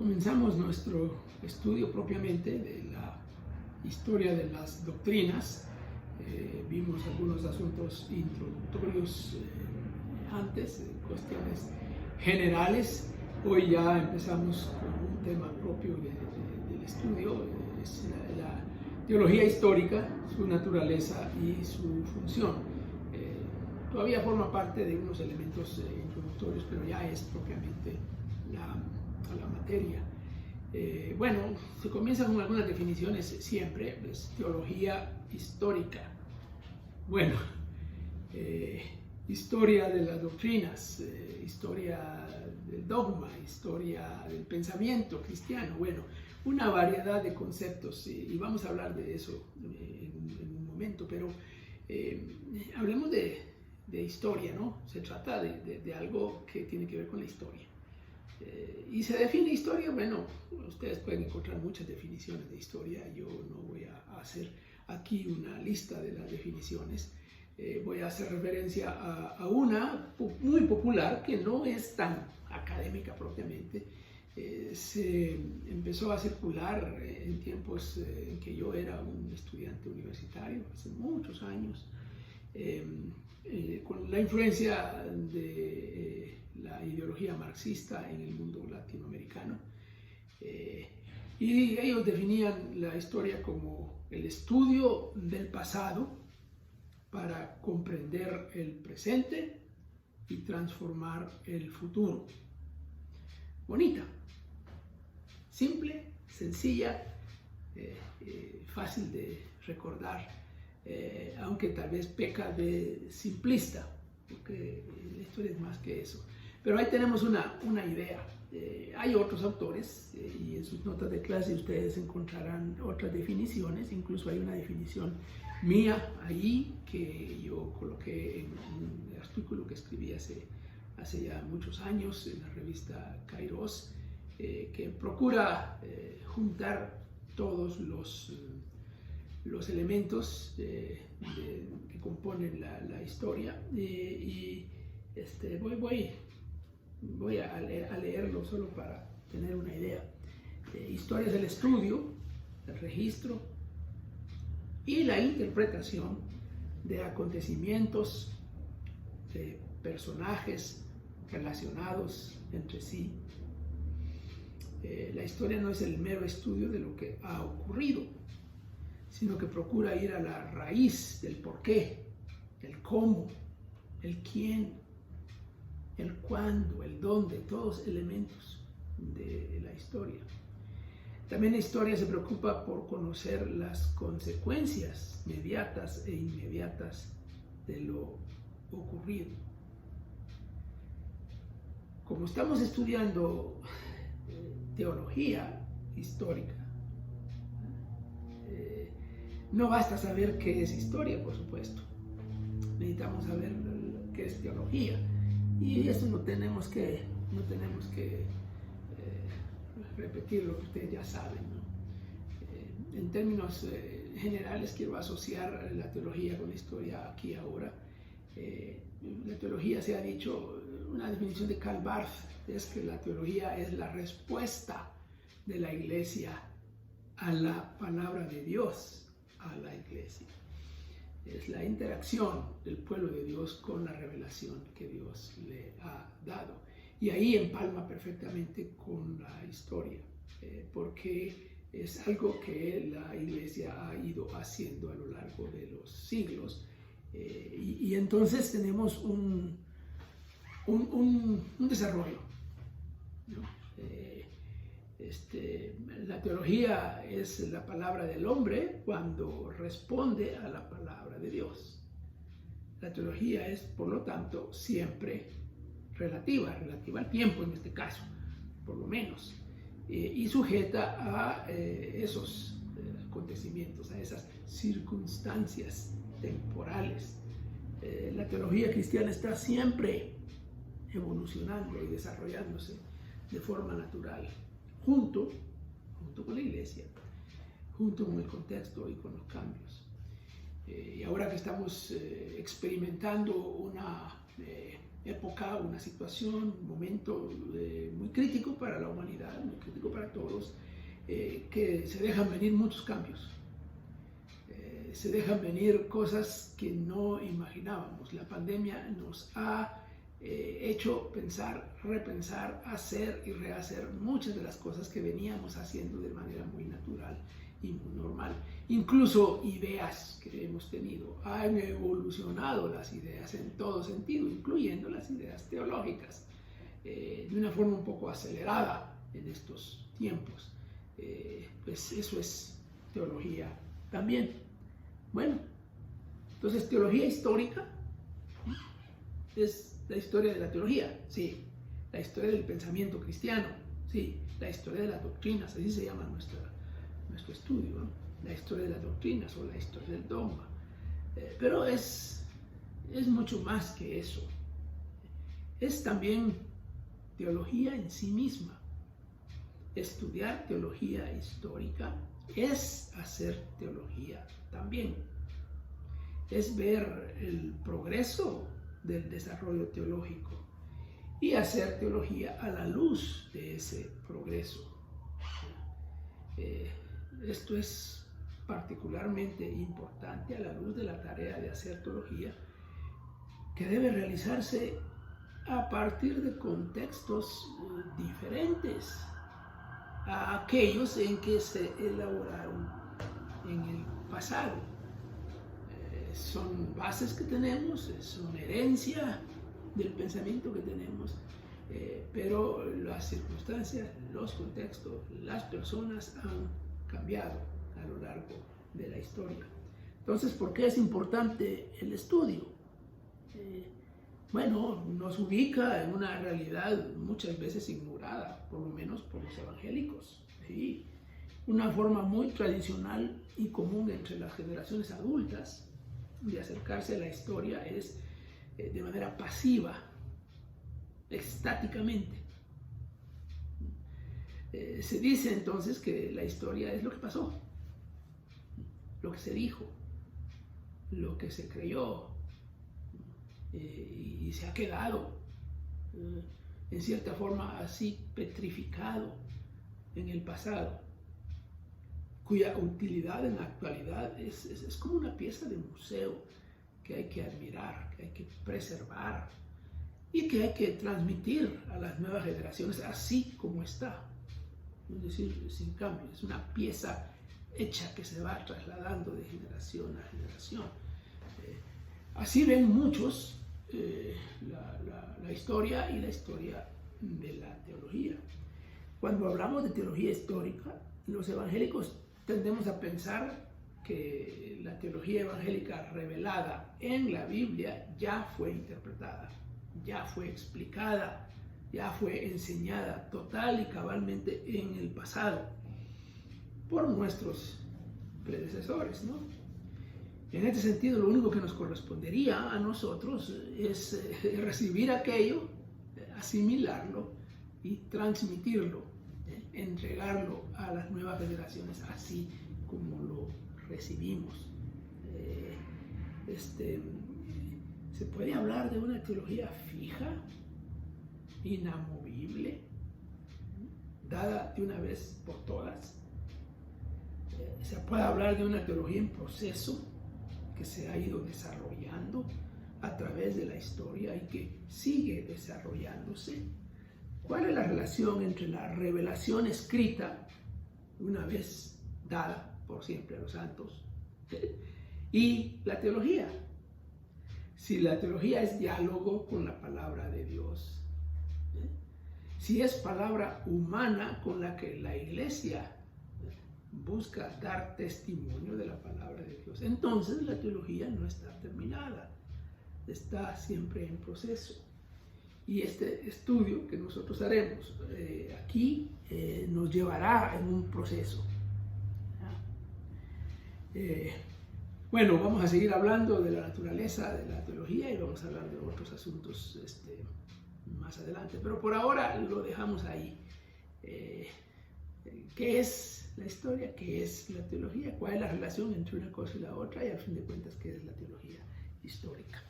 comenzamos nuestro estudio propiamente de la historia de las doctrinas. Vimos algunos asuntos introductorios antes, cuestiones generales. Hoy ya empezamos con un tema propio del estudio, es la teología histórica, su naturaleza y su función. Todavía forma parte de unos elementos introductorios, pero ya es propiamente la materia. Bueno, se comienza con algunas definiciones siempre, es teología histórica. Bueno, historia de las doctrinas, historia del dogma, historia del pensamiento cristiano, bueno, una variedad de conceptos, y vamos a hablar de eso en un momento, pero hablemos de historia, ¿no? Se trata de algo que tiene que ver con la historia. Y se define historia, bueno, ustedes pueden encontrar muchas definiciones de historia, yo no voy a hacer aquí una lista de las definiciones, voy a hacer referencia a una muy popular que no es tan académica propiamente. Se empezó a circular en tiempos en que yo era un estudiante universitario, hace muchos años, con la influencia de la ideología marxista en el mundo latinoamericano. Y ellos definían la historia como el estudio del pasado para comprender el presente y transformar el futuro. Bonita, simple, sencilla, fácil de recordar, aunque tal vez peca de simplista, porque la historia es más que eso. Pero ahí tenemos una idea. Hay otros autores y en sus notas de clase ustedes encontrarán otras definiciones, incluso hay una definición mía ahí que yo coloqué en un artículo que escribí hace ya muchos años en la revista Kairos, que procura juntar todos los elementos que componen la historia, y voy a leerlo solo para tener una idea. Historia es el estudio, el registro y la interpretación de acontecimientos, de personajes relacionados entre sí. La historia no es el mero estudio de lo que ha ocurrido, sino que procura ir a la raíz del por qué, el cómo, el quién, el cuándo, el dónde, todos elementos de la historia. También la historia se preocupa por conocer las consecuencias mediatas e inmediatas de lo ocurrido. Como estamos estudiando teología histórica, no basta saber qué es historia, por supuesto. Necesitamos saber qué es teología. Y eso no tenemos que repetir lo que ustedes ya saben, ¿no? En términos generales quiero asociar la teología con la historia aquí y ahora. La teología, se ha dicho, una definición de Karl Barth es que la teología es la respuesta de la iglesia a la palabra de Dios, a la iglesia. Es la interacción del pueblo de Dios con la revelación que Dios le ha dado. Y ahí empalma perfectamente con la historia, porque es algo que la iglesia ha ido haciendo a lo largo de los siglos. Y entonces tenemos un desarrollo, ¿no? La teología es la palabra del hombre cuando responde a la palabra de Dios. La teología es, por lo tanto, siempre relativa al tiempo en este caso, por lo menos, y sujeta a esos acontecimientos, a esas circunstancias temporales. La teología cristiana está siempre evolucionando y desarrollándose de forma natural, junto con la iglesia, junto con el contexto y con los cambios. Y ahora que estamos experimentando una época, una situación, un momento muy crítico para la humanidad, muy crítico para todos, que se dejan venir muchos cambios. Se dejan venir cosas que no imaginábamos. La pandemia nos ha hecho pensar, repensar, hacer y rehacer muchas de las cosas que veníamos haciendo de manera muy natural y muy normal. Incluso ideas que hemos tenido. Han evolucionado las ideas en todo sentido, incluyendo las ideas teológicas, de una forma un poco acelerada en estos tiempos. Pues eso es teología también. Bueno, entonces teología histórica es la historia de la teología, sí, la historia del pensamiento cristiano, sí, la historia de las doctrinas, así se llama nuestro estudio, ¿no? La historia de las doctrinas o la historia del dogma. Pero es mucho más que eso. Es también teología en sí misma. Estudiar teología histórica es hacer teología también. Es ver el progreso del desarrollo teológico y hacer teología a la luz de ese progreso. Esto es particularmente importante a la luz de la tarea de hacer teología, que debe realizarse a partir de contextos diferentes a aquellos en que se elaboraron en el pasado. Son bases que tenemos, son herencia del pensamiento que tenemos, pero las circunstancias, los contextos, las personas han cambiado a lo largo de la historia. Entonces, ¿por qué es importante el estudio? Bueno, nos ubica en una realidad muchas veces ignorada, por lo menos por los evangélicos. ¿Sí? Una forma muy tradicional y común entre las generaciones adultas de acercarse a la historia es de manera pasiva, estáticamente. Se dice entonces que la historia es lo que pasó, lo que se dijo, lo que se creyó, y se ha quedado en cierta forma así petrificado en el pasado, cuya utilidad en la actualidad es como una pieza de museo que hay que admirar, que hay que preservar y que hay que transmitir a las nuevas generaciones así como está, es decir, sin cambio. Es una pieza hecha que se va trasladando de generación a generación. Así ven muchos la historia y la historia de la teología. Cuando hablamos de teología histórica, los evangélicos tendemos a pensar que la teología evangélica revelada en la Biblia ya fue interpretada, ya fue explicada, ya fue enseñada total y cabalmente en el pasado por nuestros predecesores, ¿no? En este sentido, lo único que nos correspondería a nosotros es recibir aquello, asimilarlo y transmitirlo, entregarlo a las nuevas generaciones así como lo recibimos. ¿Se puede hablar de una teología fija, inamovible, dada de una vez por todas? ¿Se puede hablar de una teología en proceso que se ha ido desarrollando a través de la historia y que sigue desarrollándose? ¿Cuál es la relación entre la revelación escrita, una vez dada por siempre a los santos, y la teología? Si la teología es diálogo con la palabra de Dios, si es palabra humana con la que la Iglesia busca dar testimonio de la palabra de Dios, entonces la teología no está terminada, está siempre en proceso. Y este estudio que nosotros haremos aquí nos llevará en un proceso. Bueno, vamos a seguir hablando de la naturaleza de la teología y vamos a hablar de otros asuntos más adelante, pero por ahora lo dejamos ahí. ¿Qué es la historia? ¿Qué es la teología? ¿Cuál es la relación entre una cosa y la otra? Y al fin de cuentas, ¿qué es la teología histórica?